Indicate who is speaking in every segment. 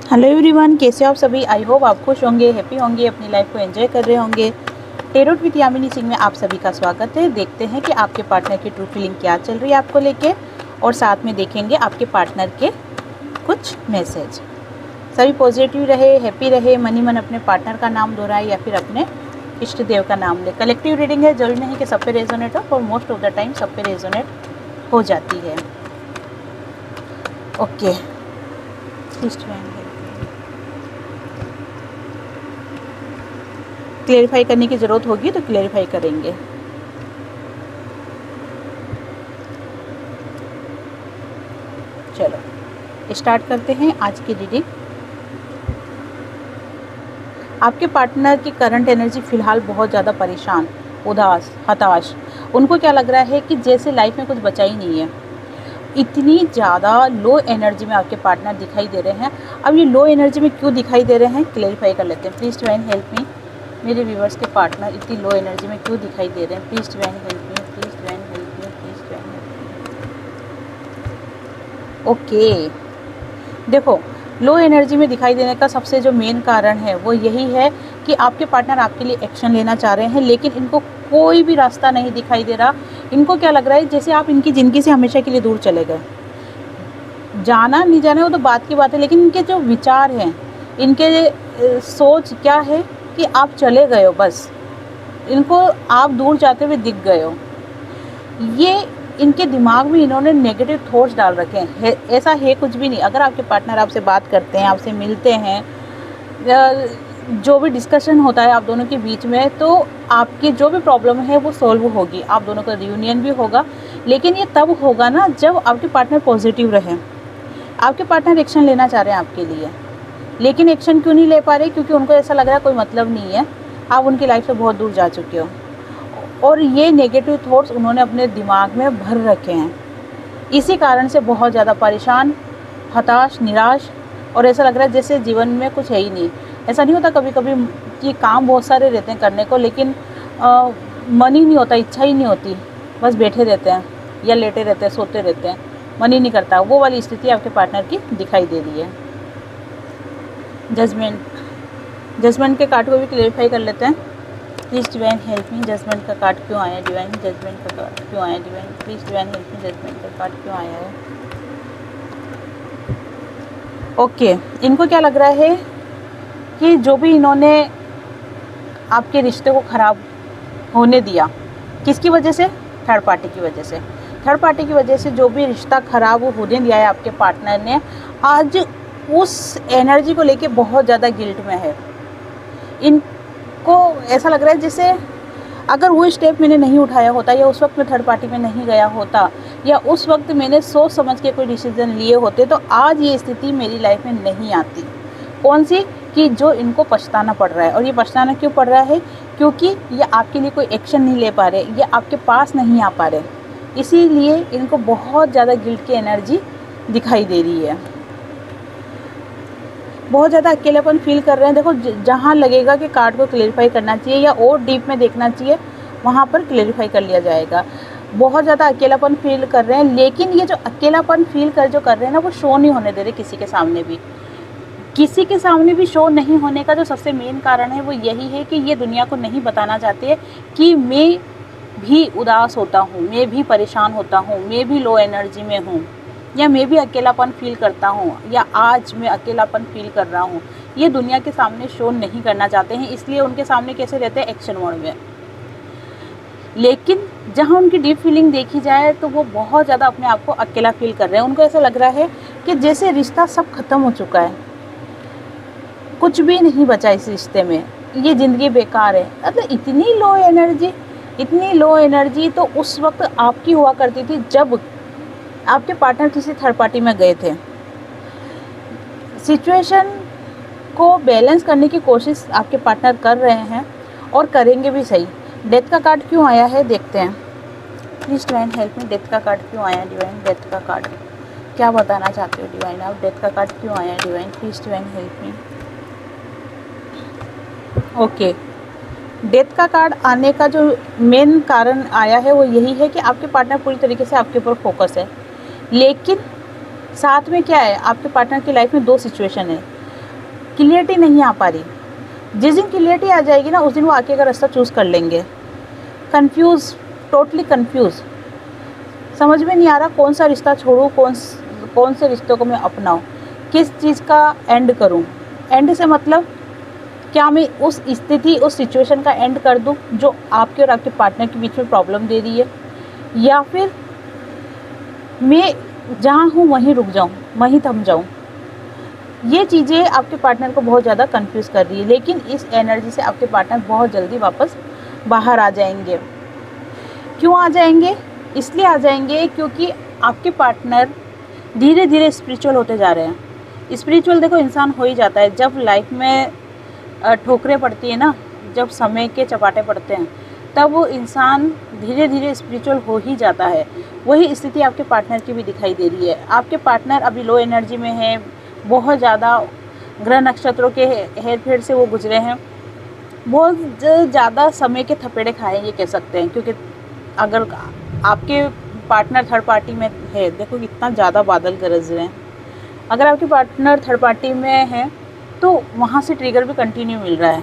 Speaker 1: Hello everyone, कैसे हो आप सभी। आई होप आप खुश होंगे, हैप्पी होंगे, अपनी लाइफ को एंजॉय कर रहे होंगे। टेरोट विद यामिनी सिंह में आप सभी का स्वागत है। देखते हैं कि आपके पार्टनर की ट्रू फीलिंग क्या चल रही है आपको लेके, और साथ में देखेंगे आपके पार्टनर के कुछ मैसेज। सभी पॉजिटिव रहे, हैप्पी रहे, मन ही मन अपने पार्टनर का नाम दोहराए या फिर अपने इष्ट देव का नाम ले। कलेक्टिव रीडिंग है, जरूरी नहीं कि सब पे रेजोनेट हो, और मोस्ट ऑफ द टाइम सब पे रेजोनेट हो जाती है। ओके, क्लेरिफाई करने की ज़रूरत होगी तो क्लेरिफाई करेंगे। चलो स्टार्ट करते हैं आज की रीडिंग। आपके पार्टनर की करंट एनर्जी फ़िलहाल बहुत ज़्यादा परेशान, उदास, हताश। उनको क्या लग रहा है कि जैसे लाइफ में कुछ बचा ही नहीं है। इतनी ज़्यादा लो एनर्जी में आपके पार्टनर दिखाई दे रहे हैं। अब ये लो एनर्जी में क्यों दिखाई दे रहे हैं, क्लेरिफाई कर लेते हैं। प्लीज़ डिवाइन हेल्प मी। मेरे व्यूवर्स के पार्टनर इतनी लो एनर्जी में क्यों दिखाई दे रहे हैं? Please divine help me, please divine help me, please divine help me. Okay, देखो, लो एनर्जी में दिखाई देने का सबसे जो मेन कारण है वो यही है कि आपके पार्टनर आपके लिए एक्शन लेना चाह रहे हैं, लेकिन इनको कोई भी रास्ता नहीं दिखाई दे रहा। इनको क्या लग रहा है जैसे आप इनकी ज़िंदगी से हमेशा के लिए दूर चले गए। जाना नहीं जाना वो तो बात की बात है, लेकिन इनके जो विचार हैं, इनके सोच क्या है कि आप चले गए हो, बस इनको आप दूर जाते हुए दिख गए हो। ये इनके दिमाग में इन्होंने नेगेटिव थॉट्स डाल रखे हैं। ऐसा है कुछ भी नहीं। अगर आपके पार्टनर आपसे बात करते हैं, आपसे मिलते हैं, जो भी डिस्कशन होता है आप दोनों के बीच में, तो आपकी जो भी प्रॉब्लम है वो सॉल्व होगी, आप दोनों का रियूनियन भी होगा। लेकिन ये तब होगा ना जब आपके पार्टनर पॉजिटिव रहे। आपके पार्टनर एक्शन लेना चाह रहे हैं आपके लिए, लेकिन एक्शन क्यों नहीं ले पा रहे? क्योंकि उनको ऐसा लग रहा है कोई मतलब नहीं है, आप उनकी लाइफ से बहुत दूर जा चुके हो, और ये नेगेटिव थॉट्स उन्होंने अपने दिमाग में भर रखे हैं। इसी कारण से बहुत ज़्यादा परेशान, हताश, निराश, और ऐसा लग रहा है जैसे जीवन में कुछ है ही नहीं। ऐसा नहीं होता कभी कभी कि काम बहुत सारे रहते हैं करने को, लेकिन मन ही नहीं होता, इच्छा ही नहीं होती, बस बैठे रहते हैं या लेटे रहते हैं, सोते रहते हैं, मन ही नहीं करता। वो वाली स्थिति आपके पार्टनर की दिखाई दे रही है। जजमेंट के कार्ड को भी क्लेरिफाई कर लेते हैं। Please divine help me. Judgment का कार्ड क्यों आया डिवाइन? जजमेंट का कार्ड क्यों आया divine? Please divine help me. Judgment का कार्ड क्यों आया है? ओके, इनको क्या लग रहा है कि जो भी इन्होंने आपके रिश्ते को ख़राब होने दिया, किसकी वजह से? थर्ड पार्टी की वजह से। थर्ड पार्टी की वजह से जो भी रिश्ता ख़राब होने दिया है आपके पार्टनर ने, आज उस एनर्जी को लेके बहुत ज़्यादा गिल्ट में है। इनको ऐसा लग रहा है जैसे अगर वो स्टेप मैंने नहीं उठाया होता, या उस वक्त मैं थर्ड पार्टी में नहीं गया होता, या उस वक्त मैंने सोच समझ के कोई डिसीजन लिए होते, तो आज ये स्थिति मेरी लाइफ में नहीं आती। कौन सी? कि जो इनको पछताना पड़ रहा है। और ये पछताना क्यों पड़ रहा है? क्योंकि ये आपके लिए कोई एक्शन नहीं ले पा रहे, ये आपके पास नहीं आ पा रहे, इसीलिए इनको बहुत ज़्यादा गिल्ट की एनर्जी दिखाई दे रही है। बहुत ज़्यादा अकेलापन फील कर रहे हैं। देखो, जहाँ लगेगा कि कार्ड को क्लेरिफाई करना चाहिए या और डीप में देखना चाहिए, वहाँ पर क्लेरिफाई कर लिया जाएगा। बहुत ज़्यादा अकेलापन फील कर रहे हैं, लेकिन ये जो अकेलापन फील कर रहे हैं ना, वो शो नहीं होने दे रहे किसी के सामने भी। किसी के सामने भी शो नहीं होने का जो सबसे मेन कारण है वो यही है कि ये दुनिया को नहीं बताना चाहते कि मैं भी उदास होता हूँ, मैं भी परेशान होता हूँ, मैं भी लो एनर्जी में हूँ, या मैं भी अकेलापन फील करता हूँ, या आज मैं अकेलापन फील कर रहा हूँ। ये दुनिया के सामने शो नहीं करना चाहते हैं, इसलिए उनके सामने कैसे रहते हैं? एक्शन मोड में। लेकिन जहाँ उनकी डीप फीलिंग देखी जाए तो वो बहुत ज़्यादा अपने आप को अकेला फील कर रहे हैं। उनको ऐसा लग रहा है कि जैसे रिश्ता सब खत्म हो चुका है, कुछ भी नहीं बचा इस रिश्ते में, ये ज़िंदगी बेकार है। मतलब इतनी लो एनर्जी तो उस वक्त आपकी हुआ करती थी जब आपके पार्टनर किसी थर्ड पार्टी में गए थे। सिचुएशन को बैलेंस करने की कोशिश आपके पार्टनर कर रहे हैं, और करेंगे भी सही। डेथ का कार्ड क्यों आया है देखते हैं। प्लीज़ डिवाइन हेल्प में। डेथ का कार्ड क्यों आया डिवाइन? डेथ का कार्ड क्या बताना चाहते हो डिवाइन? आप डेथ का कार्ड क्यों आया divine? Please divine help me. Okay, death का कार्ड आने का जो मेन कारण आया है वो यही है कि आपके पार्टनर पूरी तरीके से आपके ऊपर फोकस है। लेकिन साथ में क्या है, आपके पार्टनर की लाइफ में दो सिचुएशन है। क्लियरिटी नहीं आ पा रही। जिस दिन क्लियरिटी आ जाएगी ना, उस दिन वो आगे का रास्ता चूज़ कर लेंगे। कंफ्यूज, टोटली कंफ्यूज, समझ में नहीं आ रहा कौन सा रिश्ता छोड़ूं, कौन से रिश्तों को मैं अपनाऊं, किस चीज़ का एंड करूं। एंड से मतलब क्या मैं उस स्थिति, उस सिचुएशन का एंड कर दूं जो आपके और आपके पार्टनर के बीच में प्रॉब्लम दे रही है, या फिर मैं जहाँ हूँ वहीं रुक जाऊँ, वहीं थम जाऊँ। ये चीज़ें आपके पार्टनर को बहुत ज़्यादा कंफ्यूज कर रही है। लेकिन इस एनर्जी से आपके पार्टनर बहुत जल्दी वापस बाहर आ जाएंगे। क्यों आ जाएंगे? इसलिए आ जाएंगे क्योंकि आपके पार्टनर धीरे धीरे स्पिरिचुअल होते जा रहे हैं। स्पिरिचुअल देखो इंसान हो ही जाता है जब लाइफ में ठोकरें पड़ती है ना, जब समय के चपाटे पड़ते हैं, तब वो इंसान धीरे धीरे स्पिरिचुअल हो ही जाता है। वही स्थिति आपके पार्टनर की भी दिखाई दे रही है। आपके पार्टनर अभी लो एनर्जी में है, बहुत ज़्यादा ग्रह नक्षत्रों के हेर फेर से वो गुजरे हैं, बहुत ज़्यादा समय के थपेड़े खाए ये कह सकते हैं। क्योंकि अगर आपके पार्टनर थर्ड पार्टी में है, देखो कितना ज़्यादा बादल गरज रहे हैं, अगर आपके पार्टनर थर्ड पार्टी में है तो वहाँ से ट्रिगर भी कंटिन्यू मिल रहा है।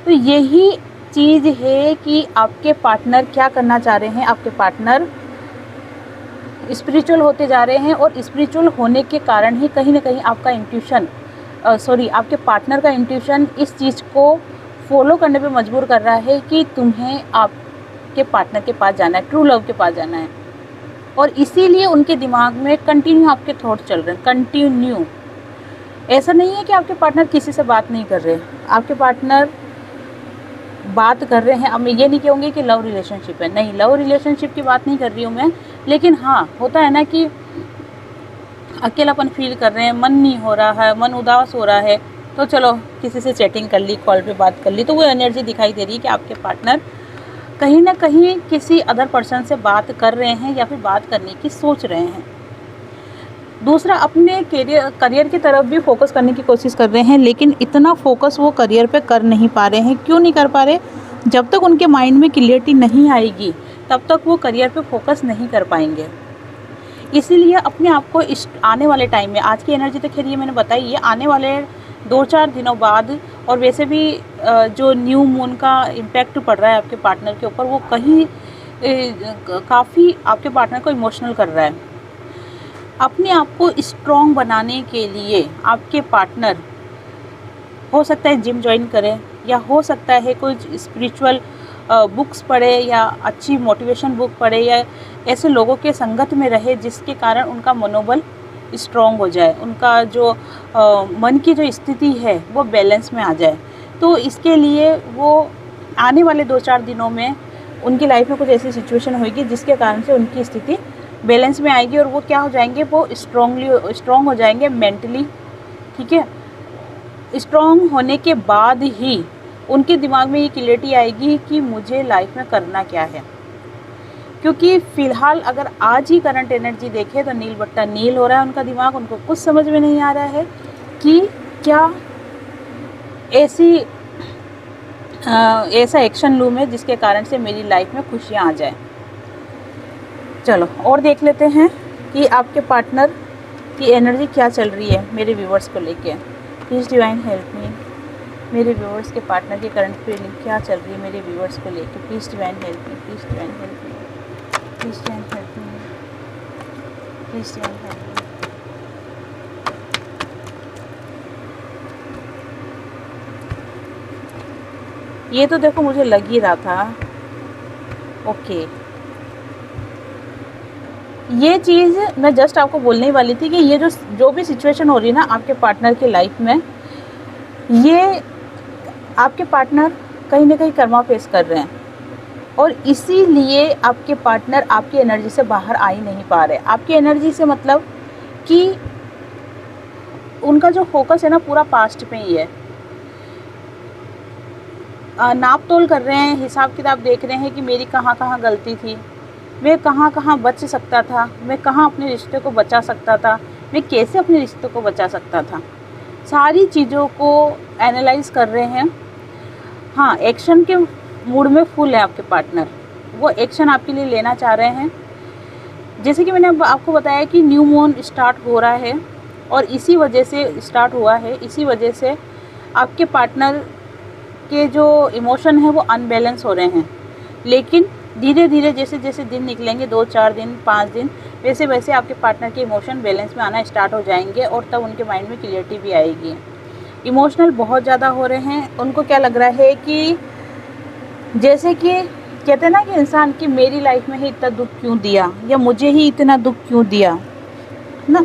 Speaker 1: तो यही चीज़ है कि आपके पार्टनर क्या करना चाह रहे हैं। आपके पार्टनर स्पिरिचुअल होते जा रहे हैं और स्पिरिचुअल होने के कारण ही कहीं ना कहीं आपका इंट्यूशन आपके पार्टनर का इंट्यूशन इस चीज़ को फॉलो करने पे मजबूर कर रहा है कि तुम्हें आपके पार्टनर के पास जाना है, ट्रू लव के पास जाना है। और इसीलिए उनके दिमाग में कंटिन्यू आपके थॉट चल रहे हैं, कंटिन्यू। ऐसा नहीं है कि आपके पार्टनर किसी से बात नहीं कर रहे, आपके पार्टनर बात कर रहे हैं। अब मैं ये नहीं कहूँगी कि लव रिलेशनशिप है, नहीं, लव रिलेशनशिप की बात नहीं कर रही हूँ मैं। लेकिन हाँ, होता है ना कि अकेलापन फील कर रहे हैं, मन नहीं हो रहा है, मन उदास हो रहा है, तो चलो किसी से चैटिंग कर ली, कॉल पे बात कर ली, तो वो एनर्जी दिखाई दे रही है कि आपके पार्टनर कहीं ना कहीं किसी अदर पर्सन से बात कर रहे हैं या फिर बात करने की सोच रहे हैं। दूसरा, अपने करियर की तरफ भी फोकस करने की कोशिश कर रहे हैं, लेकिन इतना फोकस वो करियर पे कर नहीं पा रहे हैं। क्यों नहीं कर पा रहे? जब तक उनके माइंड में क्लियरिटी नहीं आएगी तब तक वो करियर पे फोकस नहीं कर पाएंगे। इसीलिए अपने आप को इस आने वाले टाइम में, आज की एनर्जी तो खैर ये मैंने बताई, ये आने वाले 2-4 दिनों बाद, और वैसे भी जो न्यू मून का इम्पैक्ट पड़ रहा है आपके पार्टनर के ऊपर, वो कहीं काफ़ी आपके पार्टनर को इमोशनल कर रहा है। अपने आप को स्ट्रॉन्ग बनाने के लिए आपके पार्टनर हो सकता है जिम ज्वाइन करें, या हो सकता है कुछ स्पिरिचुअल बुक्स पढ़े, या अच्छी मोटिवेशन बुक पढ़े, या ऐसे लोगों के संगत में रहे जिसके कारण उनका मनोबल स्ट्रॉन्ग हो जाए, उनका जो मन की जो स्थिति है वो बैलेंस में आ जाए। तो इसके लिए वो आने वाले 2-4 दिनों में उनकी लाइफ में कुछ ऐसी सिचुएशन होगी जिसके कारण से उनकी स्थिति बैलेंस में आएगी, और वो क्या हो जाएंगे, वो स्ट्रॉन्ग हो जाएंगे मेंटली। ठीक है, स्ट्रॉन्ग होने के बाद ही उनके दिमाग में ये क्लियरिटी आएगी कि मुझे लाइफ में करना क्या है। क्योंकि फ़िलहाल अगर आज ही करंट एनर्जी देखें तो नील बट्टा नील हो रहा है उनका दिमाग। उनको कुछ समझ में नहीं आ रहा है कि क्या ऐसा एक्शन लूँ मैं जिसके कारण से मेरी लाइफ में खुशियाँ आ जाए। चलो और देख लेते हैं कि आपके पार्टनर की एनर्जी क्या चल रही है मेरे व्यूवर्स को लेके। प्लीज़ डिवाइन हेल्प मी, मेरे व्यूवर्स के पार्टनर की करंट फीलिंग क्या चल रही है मेरे व्यूवर्स को लेके। Please divine help me, please divine help me, please divine help me, please divine help मी। ये तो देखो मुझे लग ही रहा था। ओके, ये चीज़ मैं जस्ट आपको बोलने वाली थी कि ये जो भी सिचुएशन हो रही है ना आपके पार्टनर की लाइफ में, ये आपके पार्टनर कहीं ना कहीं कर्मा फेस कर रहे हैं, और इसीलिए आपके पार्टनर आपकी एनर्जी से बाहर आ ही नहीं पा रहे। आपकी एनर्जी से मतलब कि उनका जो फोकस है ना पूरा पास्ट पे ही है। नाप तोल कर रहे हैं, हिसाब किताब देख रहे हैं कि मेरी कहाँ कहाँ गलती थी, मैं कहाँ कहाँ बच सकता था, मैं कहाँ अपने रिश्ते को बचा सकता था, मैं कैसे अपने रिश्ते को बचा सकता था। सारी चीज़ों को एनालाइज कर रहे हैं। हाँ, एक्शन के मूड में फुल है आपके पार्टनर, वो एक्शन आपके लिए लेना चाह रहे हैं। जैसे कि मैंने आपको बताया कि न्यू मून स्टार्ट हो रहा है, और इसी वजह से स्टार्ट हुआ है, इसी वजह से आपके पार्टनर के जो इमोशन हैं वो अनबैलेंस हो रहे हैं। लेकिन धीरे धीरे जैसे जैसे दिन निकलेंगे, 2-4 दिन 5 दिन, वैसे वैसे आपके पार्टनर के इमोशन बैलेंस में आना स्टार्ट हो जाएंगे और तब उनके माइंड में क्लियरिटी भी आएगी। इमोशनल बहुत ज़्यादा हो रहे हैं, उनको क्या लग रहा है कि जैसे कि कहते हैं ना कि इंसान की मेरी लाइफ में ही इतना दुख क्यों दिया, या मुझे ही इतना दुख क्यों दिया ना।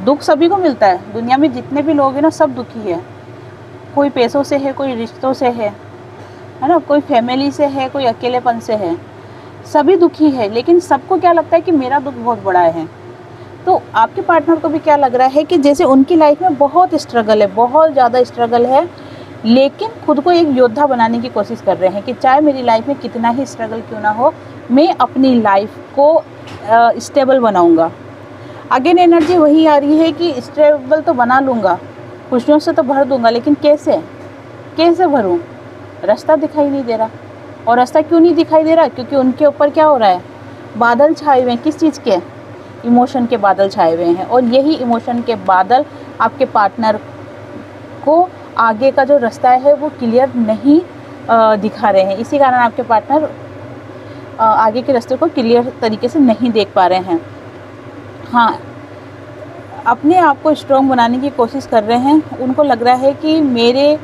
Speaker 1: दुख सभी को मिलता है, दुनिया में जितने भी लोग हैं ना सब दुखी है। कोई पैसों से है, कोई रिश्तों से है ना, कोई फैमिली से है, कोई अकेलेपन से है, सभी दुखी है। लेकिन सबको क्या लगता है कि मेरा दुख बहुत बड़ा है। तो आपके पार्टनर को भी क्या लग रहा है कि जैसे उनकी लाइफ में बहुत स्ट्रगल है, बहुत ज़्यादा स्ट्रगल है, लेकिन खुद को एक योद्धा बनाने की कोशिश कर रहे हैं कि चाहे मेरी लाइफ में कितना ही स्ट्रगल क्यों ना हो, मैं अपनी लाइफ को स्टेबल बनाऊंगा। अगेन एनर्जी वही आ रही है कि स्टेबल तो बना लूँगा, खुशियों से तो भर दूंगा, लेकिन कैसे कैसे भरूं? रास्ता दिखाई नहीं दे रहा। और रास्ता क्यों नहीं दिखाई दे रहा? क्योंकि उनके ऊपर क्या हो रहा है, बादल छाए हुए हैं। किस चीज़ के? इमोशन के बादल छाए हुए हैं। और यही इमोशन के बादल आपके पार्टनर को आगे का जो रास्ता है वो क्लियर नहीं दिखा रहे हैं। इसी कारण आपके पार्टनर आगे के रास्ते को क्लियर तरीके से नहीं देख पा रहे हैं। हाँ, अपने आप को स्ट्रॉन्ग बनाने की कोशिश कर रहे हैं। उनको लग रहा है कि मेरा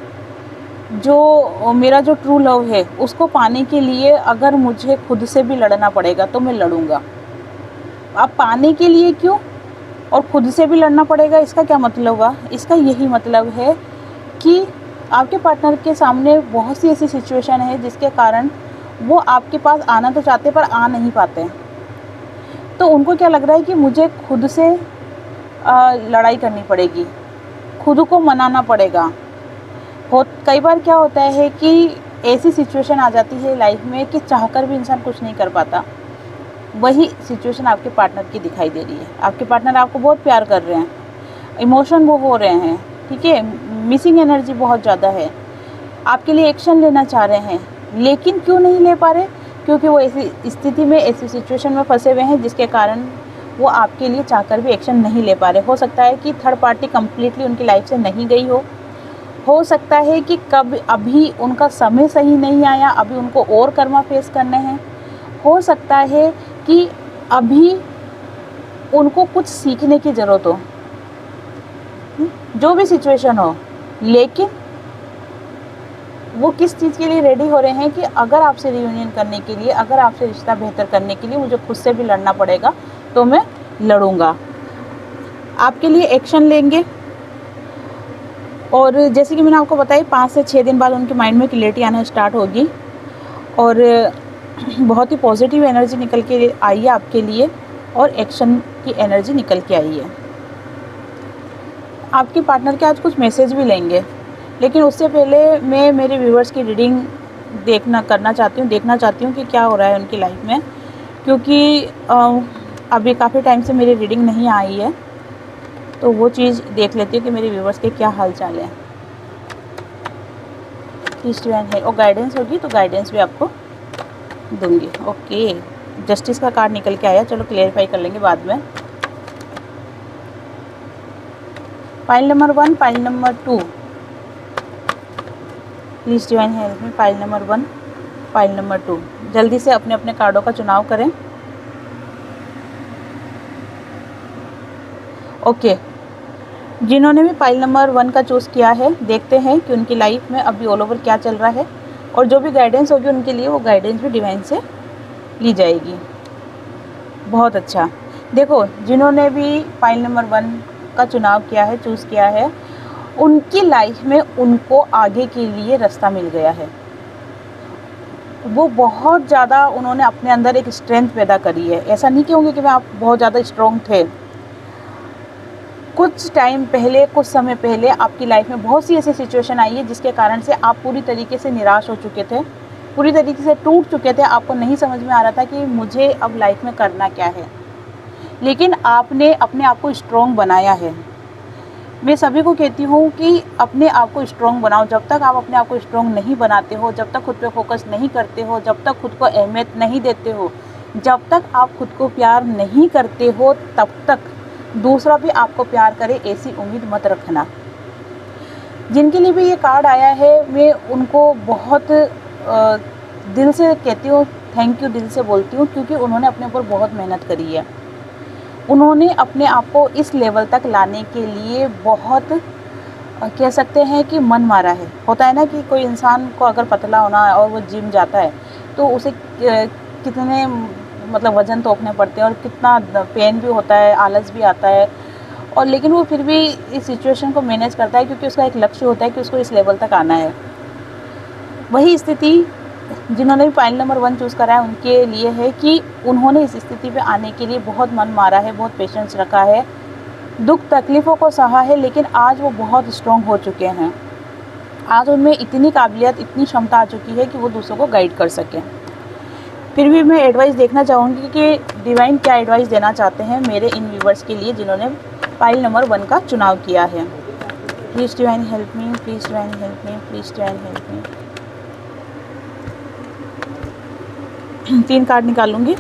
Speaker 1: जो ट्रू लव है उसको पाने के लिए अगर मुझे खुद से भी लड़ना पड़ेगा तो मैं लड़ूंगा। अब पाने के लिए क्यों और खुद से भी लड़ना पड़ेगा, इसका क्या मतलब हुआ? इसका यही मतलब है कि आपके पार्टनर के सामने बहुत सी ऐसी सिचुएशन है जिसके कारण वो आपके पास आना तो चाहते पर आ नहीं पाते। तो उनको क्या लग रहा है कि मुझे खुद से लड़ाई करनी पड़ेगी, खुद को मनाना पड़ेगा। कई बार क्या होता है कि ऐसी सिचुएशन आ जाती है लाइफ में कि चाहकर भी इंसान कुछ नहीं कर पाता। वही सिचुएशन आपके पार्टनर की दिखाई दे रही है। आपके पार्टनर आपको बहुत प्यार कर रहे हैं, इमोशन वो हो रहे हैं, ठीक है, मिसिंग एनर्जी बहुत ज़्यादा है, आपके लिए एक्शन लेना चाह रहे हैं, लेकिन क्यों नहीं ले पा रहे? क्योंकि वो ऐसी स्थिति में, ऐसी सिचुएशन में फंसे हुए हैं जिसके कारण वो आपके लिए चाहकर भी एक्शन नहीं ले पा रहे। हो सकता है कि थर्ड पार्टी कम्प्लीटली उनकी लाइफ से नहीं गई हो सकता है कि अभी उनका समय सही नहीं आया, अभी उनको और कर्मा फेस करने हैं, हो सकता है कि अभी उनको कुछ सीखने की ज़रूरत हो, जो भी सिचुएशन हो। लेकिन वो किस चीज़ के लिए रेडी हो रहे हैं कि अगर आपसे रियूनियन करने के लिए, अगर आपसे रिश्ता बेहतर करने के लिए मुझे खुद से भी लड़ना पड़ेगा तो मैं लड़ूंगा, आपके लिए एक्शन लेंगे। और जैसे कि मैंने आपको बताया 5 से 6 दिन बाद उनके माइंड में क्लियरिटी आना स्टार्ट होगी और बहुत ही पॉजिटिव एनर्जी निकल के आई है आपके लिए और एक्शन की एनर्जी निकल के आई है। आपके पार्टनर के आज कुछ मैसेज भी लेंगे, लेकिन उससे पहले मैं मेरे व्यूवर्स की रीडिंग देखना चाहती हूँ कि क्या हो रहा है उनकी लाइफ में, क्योंकि अभी काफ़ी टाइम से मेरी रीडिंग नहीं आई है, तो वो चीज़ देख लेती हूँ कि मेरे व्यूवर्स के क्या हाल चाल है। डिवाइन है और गाइडेंस होगी तो गाइडेंस भी आपको दूंगी। ओके, जस्टिस का कार्ड निकल के आया, चलो क्लेरिफाई कर लेंगे बाद में। Pile number 1, pile number 2, please divine help में। पाइल नंबर 1, पाइल नंबर 2, जल्दी से अपने अपने कार्डों का चुनाव करें। ओके, जिन्होंने भी पाइल नंबर 1 का चूज़ किया है, देखते हैं कि उनकी लाइफ में अभी ऑल ओवर क्या चल रहा है और जो भी गाइडेंस होगी उनके लिए वो गाइडेंस भी डिवाइन से ली जाएगी। बहुत अच्छा। देखो, जिन्होंने भी पाइल नंबर 1 का चुनाव किया है, चूज़ किया है, उनकी लाइफ में उनको आगे के लिए रास्ता मिल गया है। वो बहुत ज़्यादा उन्होंने अपने अंदर एक स्ट्रेंथ पैदा करी है। ऐसा नहीं कहूँगी कि आप बहुत ज़्यादा स्ट्रॉन्ग थे। कुछ टाइम पहले, कुछ समय पहले आपकी लाइफ में बहुत सी ऐसी सिचुएशन आई है जिसके कारण से आप पूरी तरीके से निराश हो चुके थे, पूरी तरीके से टूट चुके थे। आपको नहीं समझ में आ रहा था कि मुझे अब लाइफ में करना क्या है, लेकिन आपने अपने आप को स्ट्रॉन्ग बनाया है। मैं सभी को कहती हूँ कि अपने आप को स्ट्रॉन्ग बनाओ। जब तक आप अपने आप को स्ट्रॉन्ग नहीं बनाते हो, जब तक खुद पे फोकस नहीं करते हो, जब तक खुद को अहमियत नहीं देते हो, जब तक आप खुद को प्यार नहीं करते हो, तब तक दूसरा भी आपको प्यार करे, ऐसी उम्मीद मत रखना। जिनके लिए भी ये कार्ड आया है, मैं उनको बहुत दिल से कहती हूँ, थैंक यू दिल से बोलती हूँ, क्योंकि उन्होंने अपने ऊपर बहुत मेहनत करी है। उन्होंने अपने आप को इस लेवल तक लाने के लिए बहुत कह सकते हैं कि मन मारा है। होता है ना कि कोई इंसान को अगर पतला होना है और वो जिम जाता है तो उसे कितने मतलब वज़न तोड़ने पड़ते हैं और कितना पेन भी होता है, आलस भी आता है, और लेकिन वो फिर भी इस सिचुएशन को मैनेज करता है, क्योंकि उसका एक लक्ष्य होता है कि उसको इस लेवल तक आना है। वही स्थिति जिन्होंने भी फाइल नंबर 1 चूज़ करा है उनके लिए है कि उन्होंने इस स्थिति पे आने के लिए बहुत मन मारा है, बहुत पेशेंस रखा है, दुख तकलीफ़ों को सहा है, लेकिन आज वो बहुत स्ट्रॉन्ग हो चुके हैं। आज उनमें इतनी काबिलियत, इतनी क्षमता आ चुकी है कि वो दूसरों को गाइड कर सकें। फिर भी मैं एडवाइस देखना चाहूँगी कि डिवाइन क्या एडवाइस देना चाहते हैं मेरे इन व्यूवर्स के लिए जिन्होंने फाइल नंबर 1 का चुनाव किया है। Please divine help me, please divine help me, please divine help me. 3 card निकालूंगी।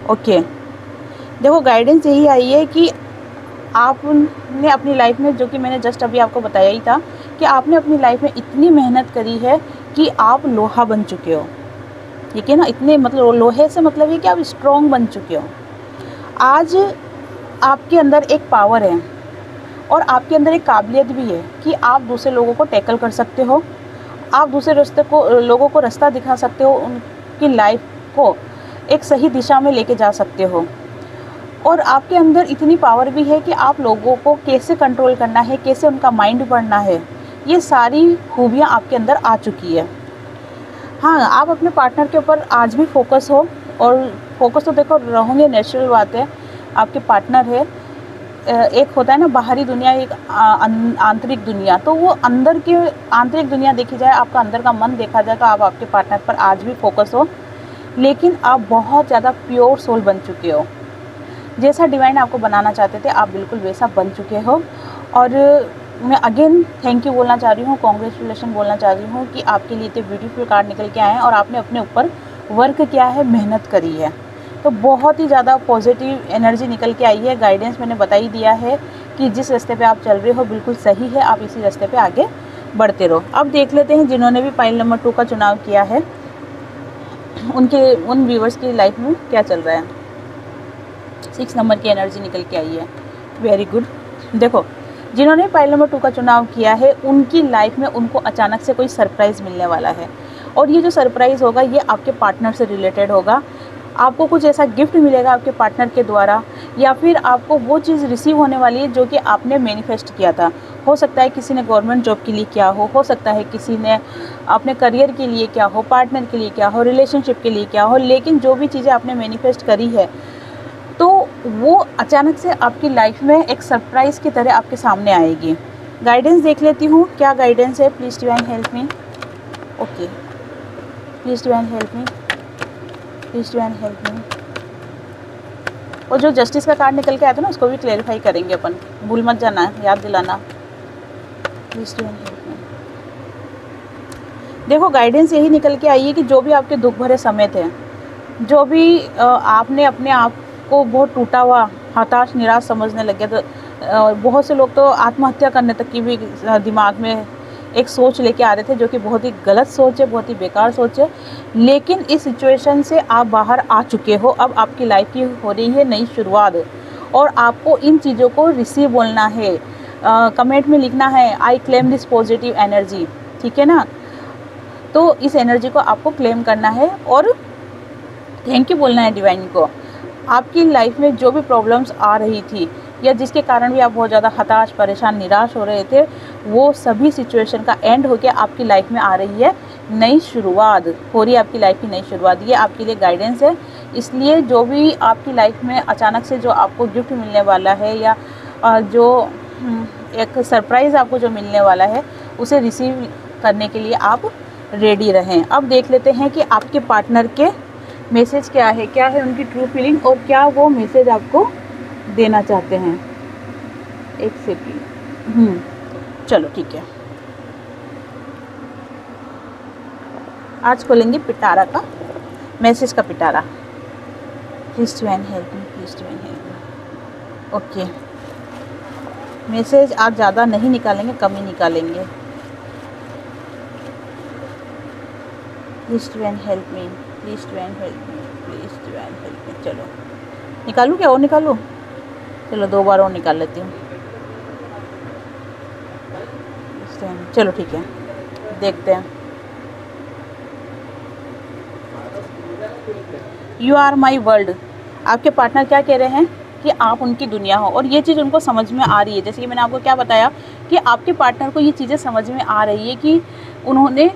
Speaker 1: ओके, देखो गाइडेंस यही आई है कि आपने अपनी लाइफ में, जो कि मैंने जस्ट अभी आपको बताया ही था, कि आपने अपनी लाइफ में इतनी मेहनत करी है कि आप लोहा बन चुके हो। ठीक है ना, इतने मतलब लोहे से मतलब है कि आप स्ट्रॉन्ग बन चुके हो। आज आपके अंदर एक पावर है और आपके अंदर एक काबिलियत भी है कि आप दूसरे लोगों को टैकल कर सकते हो, आप दूसरे लोगों को रास्ता दिखा सकते हो, उनकी लाइफ को एक सही दिशा में लेके जा सकते हो। और आपके अंदर इतनी पावर भी है कि आप लोगों को कैसे कंट्रोल करना है, कैसे उनका माइंड पढ़ना है, ये सारी खूबियाँ आपके अंदर आ चुकी है। हाँ, आप अपने पार्टनर के ऊपर आज भी फोकस हो, और फोकस तो देखो रहोगे, नेचुरल बात है, आपके पार्टनर है। एक होता है ना बाहरी दुनिया, एक आंतरिक दुनिया, तो वो अंदर की आंतरिक दुनिया देखी जाए, आपका अंदर का मन देखा जाए, तो आप आपके पार्टनर पर आज भी फोकस हो, लेकिन आप बहुत ज़्यादा प्योर सोल बन चुके हो। जैसा डिवाइन आपको बनाना चाहते थे आप बिल्कुल वैसा बन चुके हो। और मैं अगेन थैंक यू बोलना चाह रही हूँ, कॉन्ग्रेचुलेशन बोलना चाह रही हूँ कि आपके लिए इतने ब्यूटीफुल कार्ड निकल के आए हैं और आपने अपने ऊपर वर्क किया है, मेहनत करी है, तो बहुत ही ज़्यादा पॉजिटिव एनर्जी निकल के आई है। गाइडेंस मैंने बता ही दिया है कि जिस रास्ते पे आप चल रहे हो बिल्कुल सही है, आप इसी रास्ते पे आगे बढ़ते रहो। अब देख लेते हैं जिन्होंने भी फाइल नंबर 2 का चुनाव किया है उन व्यूवर्स की लाइफ में क्या चल रहा है। 6 नंबर की एनर्जी निकल के आई है, वेरी गुड। देखो जिन्होंने फाइल नंबर 2 का चुनाव किया है उनकी लाइफ में उनको अचानक से कोई सरप्राइज़ मिलने वाला है, और ये जो सरप्राइज़ होगा ये आपके पार्टनर से रिलेटेड होगा। आपको कुछ ऐसा गिफ्ट मिलेगा आपके पार्टनर के द्वारा, या फिर आपको वो चीज़ रिसीव होने वाली है जो कि आपने मैनिफेस्ट किया था। हो सकता है किसी ने गवर्नमेंट जॉब के लिए किया हो सकता है किसी ने अपने करियर के लिए क्या हो, पार्टनर के लिए क्या हो, रिलेशनशिप के लिए क्या हो, लेकिन जो भी चीज़ें आपने मैनिफेस्ट करी है तो वो अचानक से आपकी लाइफ में एक सरप्राइज़ की तरह आपके सामने आएगी। गाइडेंस देख लेती हूँ क्या गाइडेंस है। Please divine help me. Okay, please divine help me, please divine help मी। और जो जस्टिस का कार्ड निकल के आया था ना उसको भी क्लेरिफाई करेंगे अपन, भूल मत जाना, याद दिलाना। प्लीज़ डिवाइन हेल्प मी। देखो गाइडेंस यही निकल के आई है कि जो भी आपके दुख भरे समय थे, जो भी आपने अपने आप को बहुत टूटा हुआ, हताश, निराश समझने लगे, तो बहुत से लोग तो आत्महत्या करने तक की भी दिमाग में एक सोच लेके आ रहे थे, जो कि बहुत ही गलत सोच है, बहुत ही बेकार सोच है। लेकिन इस सिचुएशन से आप बाहर आ चुके हो, अब आपकी लाइफ की हो रही है नई शुरुआत, और आपको इन चीज़ों को रिसीव बोलना है, कमेंट में लिखना है I claim this positive energy, ठीक है ना। तो इस एनर्जी को आपको क्लेम करना है और थैंक यू बोलना है डिवाइन को। आपकी लाइफ में जो भी प्रॉब्लम्स आ रही थी या जिसके कारण भी आप बहुत ज़्यादा हताश, परेशान, निराश हो रहे थे, वो सभी सिचुएशन का एंड होकर आपकी लाइफ में आ रही है नई शुरुआत, हो रही है आपकी लाइफ की नई शुरुआत। ये आपके लिए गाइडेंस है। इसलिए जो भी आपकी लाइफ में अचानक से जो आपको गिफ्ट मिलने वाला है या जो एक सरप्राइज़ आपको जो मिलने वाला है उसे रिसीव करने के लिए आप रेडी रहें। अब देख लेते हैं कि आपके पार्टनर के मैसेज क्या है उनकी ट्रू फीलिंग, और क्या वो मैसेज आपको देना चाहते हैं। एक सेकंड, चलो ठीक है। आज खोलेंगे पिटारा का मैसेज का पिटारा। Please divine help me, please divine help me. Okay, message आज ज़्यादा नहीं निकालेंगे, कम ही निकालेंगे। Please divine help me, please divine help me, please divine help मी। चलो निकालूँ क्या, और निकालूँ? चलो 2 बार और निकाल लेती हूँ। चलो ठीक है, देखते हैं। You are my world. आपके पार्टनर क्या कह रहे हैं कि आप उनकी दुनिया हो, और ये चीज़ उनको समझ में आ रही है। जैसे कि मैंने आपको क्या बताया कि आपके पार्टनर को ये चीज़ें समझ में आ रही है कि उन्होंने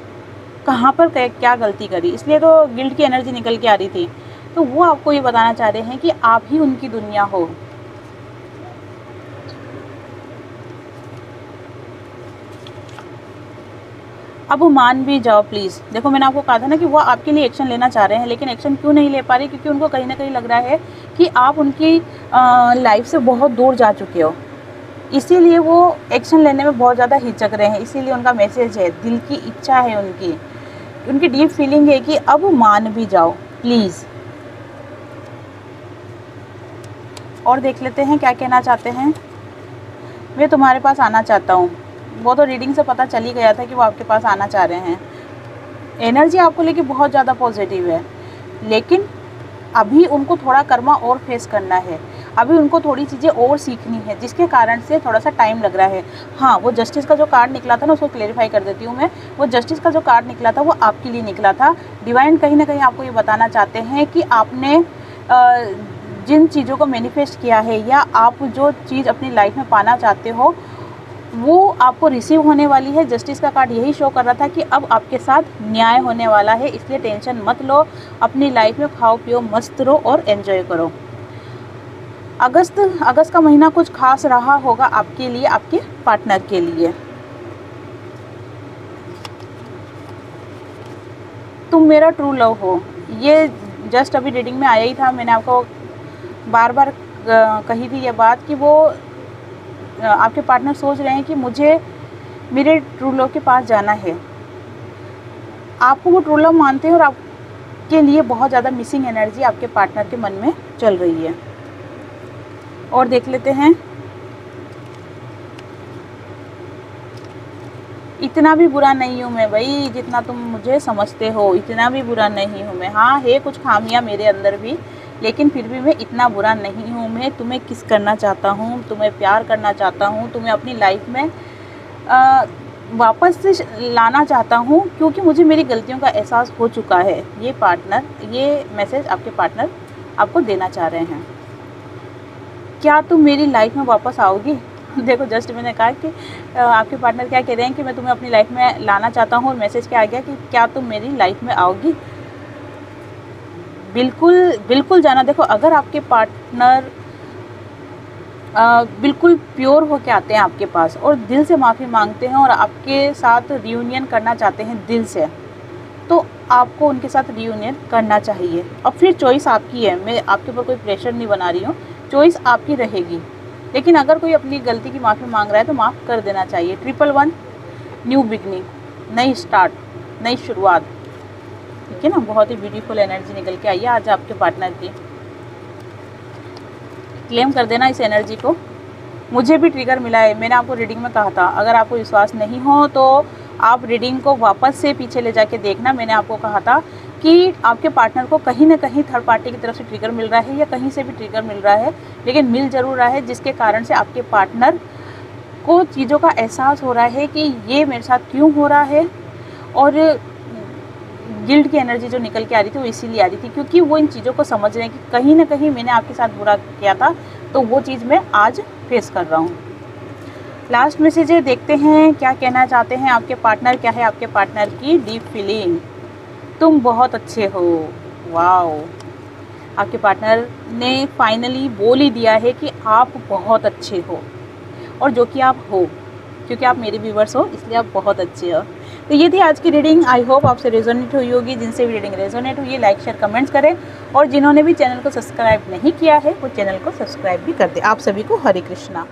Speaker 1: कहाँ पर क्या गलती करी, इसलिए तो गिल्ट की एनर्जी निकल के आ रही थी। तो वो आपको ये बताना चाह रहे हैं कि आप ही उनकी दुनिया हो। अब वो मान भी जाओ प्लीज़। देखो मैंने आपको कहा था ना कि वो आपके लिए एक्शन लेना चाह रहे हैं, लेकिन एक्शन क्यों नहीं ले पा रहे? क्योंकि उनको कहीं ना कहीं लग रहा है कि आप उनकी लाइफ से बहुत दूर जा चुके हो, इसीलिए वो एक्शन लेने में बहुत ज़्यादा हिचक रहे हैं। इसीलिए उनका मैसेज है, दिल की इच्छा है, उनकी डीप फीलिंग है कि अब मान भी जाओ प्लीज़। और देख लेते हैं क्या कहना चाहते हैं। मैं तुम्हारे पास आना चाहता हूँ। वो तो रीडिंग से पता चल ही गया था कि वो आपके पास आना चाह रहे हैं। एनर्जी आपको लेके बहुत ज़्यादा पॉजिटिव है, लेकिन अभी उनको थोड़ा कर्मा और फेस करना है। अभी उनको थोड़ी चीज़ें और सीखनी है, जिसके कारण से थोड़ा सा टाइम लग रहा है। हाँ, वो जस्टिस का जो कार्ड निकला था ना, उसको क्लेरिफाई कर देती हूँ मैं। वो जस्टिस का जो कार्ड निकला था वो आपके लिए निकला था। डिवाइन कहीं ना कहीं आपको ये बताना चाहते हैं कि आपने जिन चीज़ों को मैनिफेस्ट किया है, या आप जो चीज़ अपनी लाइफ में पाना चाहते हो, वो आपको रिसीव होने वाली है। जस्टिस का कार्ड यही शो कर रहा था कि अब आपके साथ न्याय होने वाला है, इसलिए टेंशन मत लो। अपनी लाइफ में खाओ पियो मस्त रहो और एंजॉय करो। अगस्त का महीना कुछ खास रहा होगा आपके लिए, आपके पार्टनर के लिए। तुम मेरा ट्रू लव हो, ये जस्ट अभी रीडिंग में आया ही था। मैंने आपको बार बार कही थी ये बात कि वो आपके पार्टनर सोच रहे हैं कि मुझे मेरे ट्रू लव के पास जाना है। आपको वो ट्रू लव मानते हैं, और आपके लिए बहुत ज़्यादा मिसिंग एनर्जी आपके पार्टनर के मन में चल रही है। और देख लेते हैं। इतना भी बुरा नहीं हूँ मैं भाई, जितना तुम मुझे समझते हो, इतना भी बुरा नहीं हूँ मैं। हाँ, है कुछ खामियां मेरे अंदर भी, लेकिन फिर भी मैं इतना बुरा नहीं हूँ। मैं तुम्हें किस करना चाहता हूँ, तुम्हें प्यार करना चाहता हूँ, तुम्हें अपनी लाइफ में वापस से लाना चाहता हूँ, क्योंकि मुझे मेरी गलतियों का एहसास हो चुका है। ये मैसेज आपके पार्टनर आपको देना चाह रहे हैं। क्या तुम मेरी लाइफ में वापस आओगी? देखो जस्ट मैंने कहा कि आपके पार्टनर क्या कह रहे हैं कि मैं तुम्हें अपनी लाइफ में लाना चाहता हूँ, और मैसेज क्या आ गया कि क्या तुम मेरी लाइफ में आओगी? बिल्कुल बिल्कुल जाना। देखो, अगर आपके पार्टनर बिल्कुल प्योर होके आते हैं आपके पास और दिल से माफ़ी मांगते हैं और आपके साथ रियूनियन करना चाहते हैं दिल से, तो आपको उनके साथ रियूनियन करना चाहिए। अब फिर चॉइस आपकी है, मैं आपके ऊपर कोई प्रेशर नहीं बना रही हूँ, चॉइस आपकी रहेगी। लेकिन अगर कोई अपनी गलती की माफ़ी मांग रहा है तो माफ़ कर देना चाहिए। 111 न्यू बिगनिंग, नई स्टार्ट, नई शुरुआत, ठीक है ना। बहुत ही ब्यूटीफुल एनर्जी निकल के आई है आज आपके पार्टनर की। क्लेम कर देना इस एनर्जी को। मुझे भी ट्रिगर मिला है, मैंने आपको रीडिंग में कहा था। अगर आपको विश्वास नहीं हो तो आप रीडिंग को वापस से पीछे ले जाके देखना। मैंने आपको कहा था कि आपके पार्टनर को कहीं ना कहीं थर्ड पार्टी की तरफ से ट्रिगर मिल रहा है, या कहीं से भी ट्रिगर मिल रहा है, लेकिन मिल ज़रूर रहा है, जिसके कारण से आपके पार्टनर को चीज़ों का एहसास हो रहा है कि ये मेरे साथ क्यों हो रहा है। और गिल्ट की एनर्जी जो निकल के आ रही थी वो इसीलिए आ रही थी क्योंकि वो इन चीज़ों को समझ रहे हैं कि कहीं ना कहीं मैंने आपके साथ बुरा किया था, तो वो चीज़ मैं आज फेस कर रहा हूँ। लास्ट मैसेज है, देखते हैं क्या कहना चाहते हैं आपके पार्टनर। क्या है आपके पार्टनर की डीप फीलिंग? तुम बहुत अच्छे हो। वाओ, आपके पार्टनर ने फाइनली बोल ही दिया है कि आप बहुत अच्छे हो, और जो कि आप हो, क्योंकि आप मेरे व्यूवर्स हो इसलिए आप बहुत अच्छे हो। तो ये थी आज की रीडिंग। आई होप आपसे रेजोनेट हुई होगी। जिनसे भी रीडिंग रेजोनेट हुई है लाइक शेयर कमेंट्स करें, और जिन्होंने भी चैनल को सब्सक्राइब नहीं किया है वो चैनल को सब्सक्राइब भी कर दे। आप सभी को हरे कृष्णा।